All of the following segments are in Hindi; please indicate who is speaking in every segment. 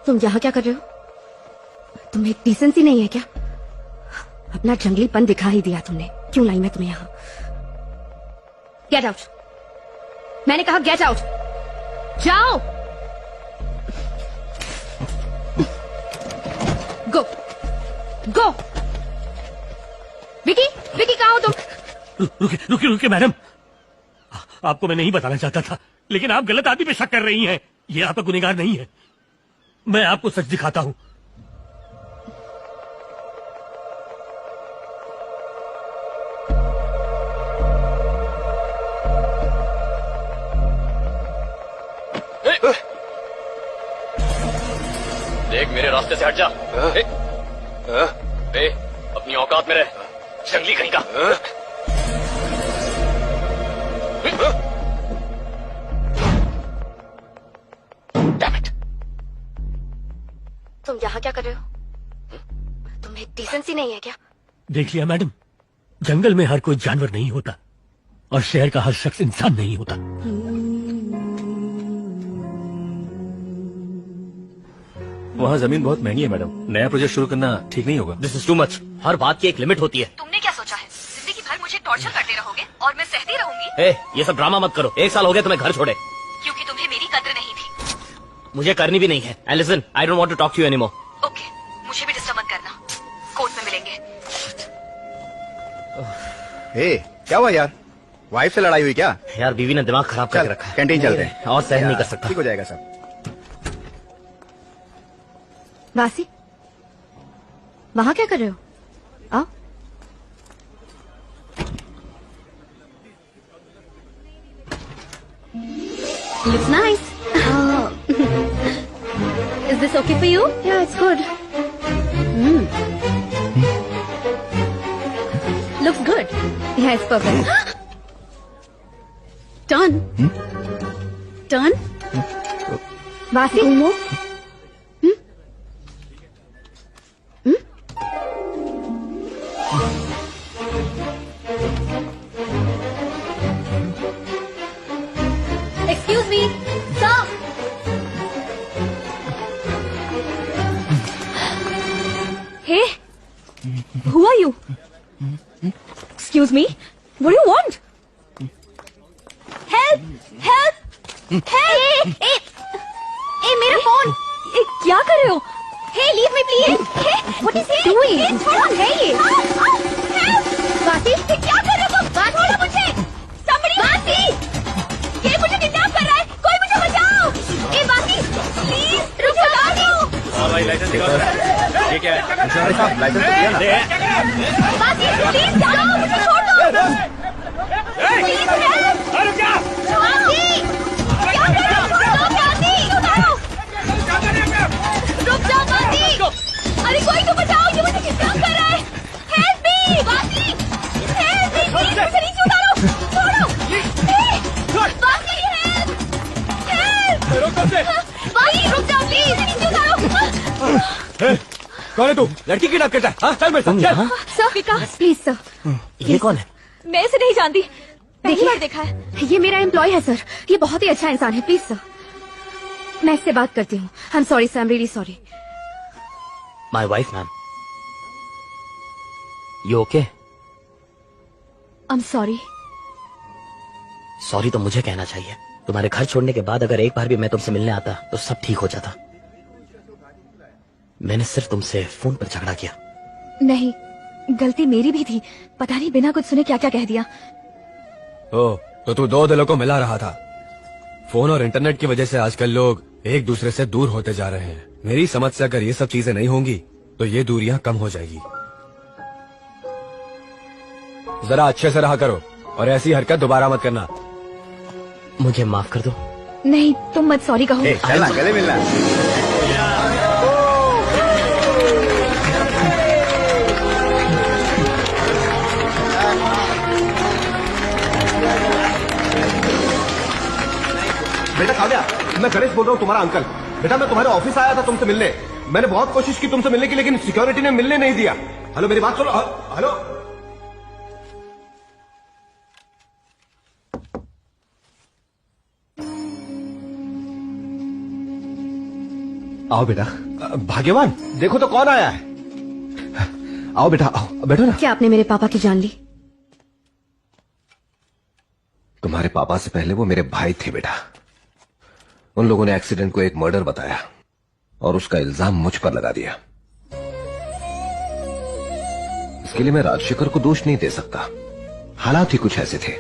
Speaker 1: तुम यहाँ क्या कर रहे हो? तुम्हें डिसेंसी नहीं है क्या? अपना जंगलीपन दिखा ही दिया तुमने। क्यों लाई मैं तुम्हें यहाँ? Get out. मैंने कहा गेट आउट। जाओ। गो गो। विकी, विकी कहाँ हो तुम?
Speaker 2: रुकिए रुकिए रुकिए मैडम, आपको मैं नहीं बताना चाहता था, लेकिन आप गलत आदमी पे शक कर रही हैं। ये आपका गुनहगार नहीं है। मैं आपको सच दिखाता हूं।
Speaker 3: देख, मेरे रास्ते से हट जा। अपनी औकात में रह, जंगली कहीं का। Damn it!
Speaker 1: तुम यहाँ क्या कर रहे हो? तुम्हें डिसेंसी नहीं है क्या?
Speaker 2: देख लिया मैडम, जंगल में हर कोई जानवर नहीं होता और शहर का हर शख्स इंसान नहीं होता।
Speaker 4: वहाँ जमीन बहुत महंगी है मैडम, नया प्रोजेक्ट शुरू करना ठीक नहीं होगा।
Speaker 3: This is too much. हर बात की एक लिमिट होती है।
Speaker 5: तुमने क्या सोचा है? जिंदगी भर मुझे टॉर्चर करते रहोगे और मैं सहती रहूंगी?
Speaker 3: ये सब ड्रामा मत करो। 1 साल हो गया तुम्हें घर छोड़े।
Speaker 5: क्योंकि तुम्हें मेरी कद्र नहीं थी।
Speaker 3: मुझे करनी भी नहीं है। And listen, I don't want to talk to you anymore.
Speaker 5: Okay, मुझे भी डिस्टर्ब मत करना। कोर्ट में मिलेंगे।
Speaker 6: क्या हुआ यार? वाइफ से लड़ाई हुई क्या?
Speaker 3: यार बीवी ने दिमाग खराब करके रखा है।
Speaker 6: कैंटीन चलते हैं
Speaker 3: और सहन नहीं कर सकता।
Speaker 6: ठीक हो जाएगा सब।
Speaker 1: वासी, वहां क्या कर रहे हो? आओ। Looks nice. Is this okay for you? Yeah, it's good. Looks good. Yeah, it's perfect. Done. Done. वासी, Excuse me, sir. Hey, who are you? Excuse me, what do you want? Help! Help! Help! Hey, मेरा फोन! क्या कर रहे हो? Hey, leave me please! Hey, what is he doing? Hey, छोड़ो! Hey! Help! वासी, क्या कर रहे हो? छोड़ो मुझे! Somebody! वासी! ये मुझे किडनैप कर रहा है! कोई मुझे बचाओ! ए वासी, प्लीज रुक जाओ!
Speaker 3: भाई लाइसेंस दिखाओ। ये क्या है?
Speaker 6: लाइसेंस दिया ना?
Speaker 1: वासी, प्लीज जाओ! मुझे छोड़ दो! Please help!
Speaker 2: रुक जा!
Speaker 1: वासी! क्या कर रहे हो? छोड़ दो वासी! उतारो! रुक जाओ वासी! अरे कोई तो बचाओ! ये मुझे किडनैप कर रहा है! Help me! वासी! Help me! प्लीज मुझे नीचे उतारो! छोड़ो! वासी हेल्प! हेल्प! वासी रुक जाओ प्लीज! नीचे उतारो!
Speaker 4: कौन है तू? लड़की किडनैप करता है? हाँ, चल मेरे साथ चल।
Speaker 1: Sir, Vikas please sir.
Speaker 3: ये कौन है?
Speaker 5: मैं इसे नहीं जानती। पहली बार देखा है।
Speaker 1: ये मेरा एम्प्लॉय है सर। ये बहुत ही अच्छा इंसान है। प्लीज सर, मैं इससे बात करती हूँ। I am sorry sir, I am really sorry.
Speaker 3: My wife ma'am. You okay?
Speaker 1: I am sorry.
Speaker 3: Sorry तो मुझे कहना चाहिए। तुम्हारे घर छोड़ने के बाद अगर एक बार भी मैं तुमसे मिलने आता तो सब ठीक हो जाता। मैंने सिर्फ तुमसे फोन पर झगड़ा किया।
Speaker 1: नहीं, गलती मेरी भी थी। पता नहीं बिना कुछ सुने क्या क्या कह दिया।
Speaker 4: ओ, तो तू 2 दिलों को मिला रहा था। फोन और इंटरनेट की वजह से आजकल लोग एक दूसरे से दूर होते जा रहे हैं। मेरी समझ से अगर ये सब चीजें नहीं होंगी तो ये दूरियां कम हो जाएगी। जरा अच्छे से रहा करो और ऐसी हरकत दोबारा मत करना।
Speaker 3: मुझे माफ कर दो।
Speaker 1: नहीं, तुम मत सॉरी कहो।
Speaker 6: चलना, गले मिलना। बेटा काव्या, मैं गणेश बोल रहा हूँ, तुम्हारा अंकल। बेटा मैं तुम्हारे ऑफिस आया था तुमसे मिलने। मैंने बहुत कोशिश की तुमसे मिलने की, लेकिन सिक्योरिटी ने मिलने नहीं दिया। हेलो, मेरी बात सुनो। हेलो, आओ बेटा। भाग्यवान, देखो तो कौन आया है। आओ बेटा, आओ, बैठो ना।
Speaker 1: क्या आपने मेरे पापा की जान ली?
Speaker 6: तुम्हारे पापा से पहले वो मेरे भाई थे बेटा। उन लोगों ने एक्सीडेंट को एक मर्डर बताया और उसका इल्जाम मुझ पर लगा दिया। इसके लिए मैं राजशेखर को दोष नहीं दे सकता, हालात ही कुछ ऐसे थे।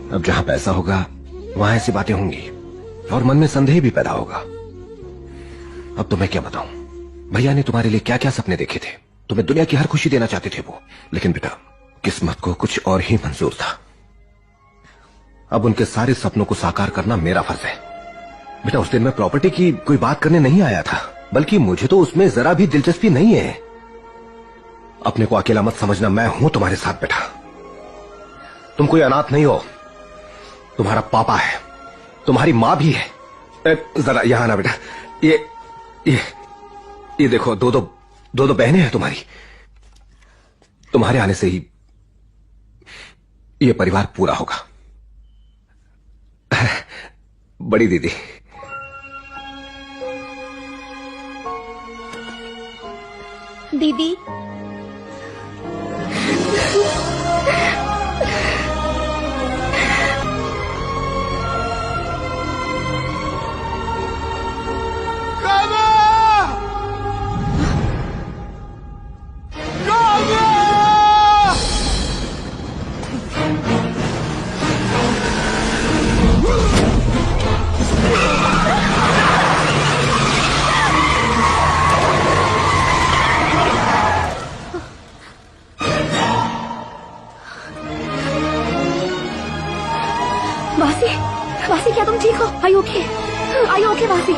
Speaker 6: अब जहां पैसा होगा वहां ऐसी बातें होंगी और मन में संदेह भी पैदा होगा। अब तो मैं क्या बताऊं, भैया ने तुम्हारे लिए क्या क्या सपने देखे थे। तुम्हें दुनिया की हर खुशी देना चाहते थे वो, लेकिन बेटा किस्मत को कुछ और ही मंजूर था। अब उनके सारे सपनों को साकार करना मेरा फर्ज है। बेटा उस दिन मैं प्रॉपर्टी की कोई बात करने नहीं आया था, बल्कि मुझे तो उसमें जरा भी दिलचस्पी नहीं है। अपने को अकेला मत समझना, मैं हूं तुम्हारे साथ बेटा। तुम कोई अनाथ नहीं हो, तुम्हारा पापा है, तुम्हारी मां भी है। जरा यहां आना बेटा। ये देखो, दो बहनें हैं तुम्हारी। तुम्हारे आने से ही ये परिवार पूरा होगा। बड़ी दीदी,
Speaker 1: दीदी वासी, क्या तुम ठीक हो? Are you okay? Are you okay, वासी?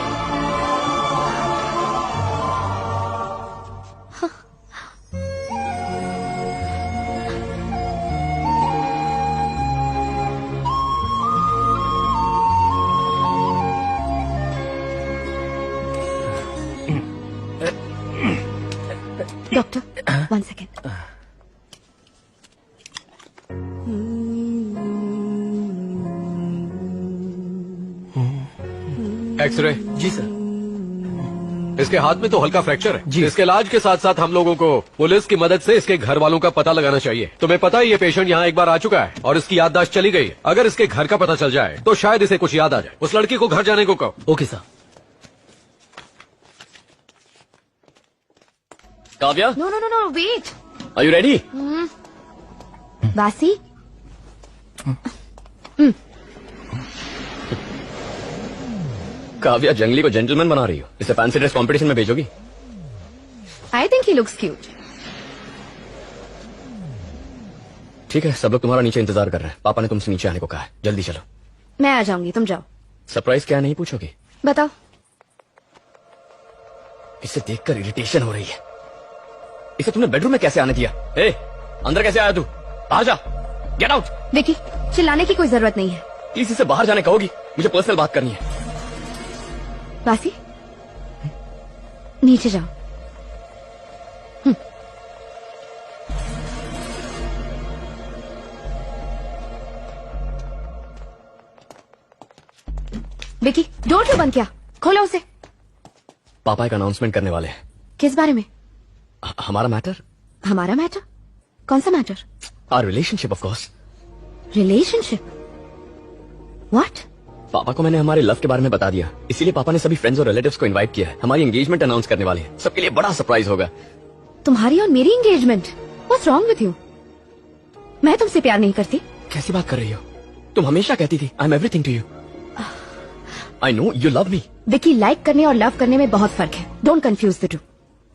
Speaker 1: Doctor, 1 second.
Speaker 4: एक्सरे।
Speaker 3: जी सर।
Speaker 4: इसके हाथ में तो हल्का फ्रैक्चर है
Speaker 3: जी।
Speaker 4: इसके इलाज के साथ साथ हम लोगों को पुलिस की मदद से इसके घर वालों का पता लगाना चाहिए। तुम्हें पता है ये पेशेंट यहाँ एक बार आ चुका है और इसकी याददाश्त चली गई है। अगर इसके घर का पता चल जाए तो शायद इसे कुछ याद आ जाए। उस लड़की को घर जाने को कहो।
Speaker 3: Okay sir.
Speaker 7: Kavya,
Speaker 1: no wait.
Speaker 7: Are you ready?
Speaker 1: वासी,
Speaker 7: काव्या, जंगली को जेंटलमैन बना रही हो, इसे फैंसी ड्रेस कंपटीशन में भेजोगी?
Speaker 1: I think he looks cute.
Speaker 7: ठीक है, सब लोग तुम्हारा नीचे इंतजार कर रहे हैं। पापा ने तुमसे नीचे आने को कहा है, जल्दी चलो।
Speaker 1: मैं आ जाऊंगी, तुम जाओ।
Speaker 7: सरप्राइज क्या नहीं पूछोगी?
Speaker 1: बताओ।
Speaker 7: इसे देखकर इरिटेशन हो रही है। इसे तुमने बेडरूम में कैसे आने दिया? ए, अंदर कैसे आया तू? बाहर जा, गेट आउट।
Speaker 1: विकी, चिल्लाने की कोई जरूरत नहीं है।
Speaker 7: प्लीज इसे बाहर जाने कहोगी, मुझे पर्सनल बात करनी है।
Speaker 1: वासी, नीचे जाओ। विकी, डोर क्यों बंद किया? खोलो उसे।
Speaker 7: पापा एक अनाउंसमेंट करने वाले हैं।
Speaker 1: किस बारे में?
Speaker 7: हमारा मैटर।
Speaker 1: हमारा मैटर? कौन सा matter?
Speaker 7: Our relationship of course.
Speaker 1: Relationship? What?
Speaker 7: पापा को मैंने हमारे लव के बारे में बता दिया, इसीलिए पापा ने सभी फ्रेंड्स और रिलेटिव्स को इनवाइट किया है। हमारी एंगेजमेंट अनाउंस करने वाले हैं, सबके लिए बड़ा सरप्राइज होगा।
Speaker 1: तुम्हारी और मेरी engagement? What's wrong with you? मैं तुमसे प्यार नहीं करती।
Speaker 7: कैसी बात कर रही हो? तुम हमेशा कहती थी I am everything to you. I know you love me.
Speaker 1: Vicky, like करने और लव करने में बहुत फर्क है। Don't confuse the two.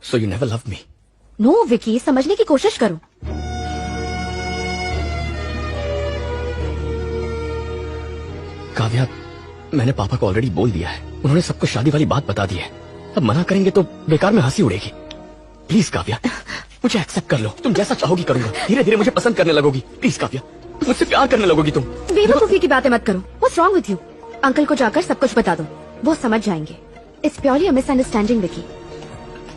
Speaker 7: So you never love me?
Speaker 1: No Vicky, समझने की कोशिश करो।
Speaker 7: काव्या, मैंने पापा को ऑलरेडी बोल दिया है। उन्होंने सबको शादी वाली बात बता दी है। अब मना करेंगे तो बेकार में हंसी उड़ेगी। प्लीज काव्या, मुझे एक्सेप्ट कर लो। तुम जैसा चाहोगी करूंगा। धीरे धीरे मुझे पसंद करने लगोगी। प्लीज काव्या, मुझसे प्यार करने लगोगी तुम।
Speaker 1: बेवकूफी की बातें मत करो। What's wrong with you? Uncle को जाकर सब कुछ बता दो, वो समझ जाएंगे। It's purely a misunderstanding Vicky.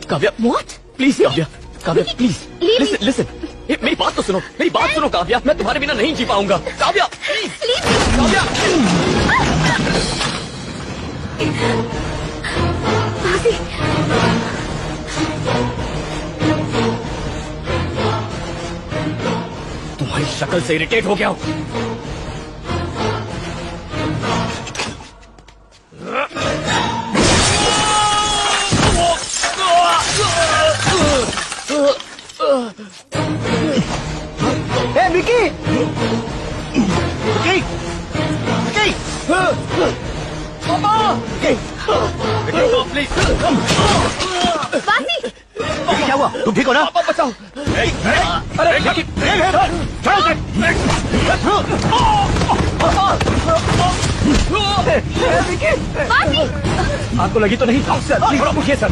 Speaker 7: Kavya,
Speaker 1: what?
Speaker 7: Please Kavya, Kavya please listen listen. मेरी बात तो सुनो, मेरी बात सुनो काव्या। मैं तुम्हारे बिना नहीं जी पाऊंगा। काव्या प्लीज। काव्या
Speaker 1: वासी
Speaker 7: तुम्हारी शक्ल से इरिटेट हो गया हूं।
Speaker 8: ए विकी विकी विकी पापा प्लीज
Speaker 1: वासी
Speaker 8: क्या हुआ तुम ठीक हो ना
Speaker 7: पापा बचाओ।
Speaker 8: अरे विकी छोड़ो विकी
Speaker 1: वासी
Speaker 8: आपको लगी तो नहीं सर उठिए सर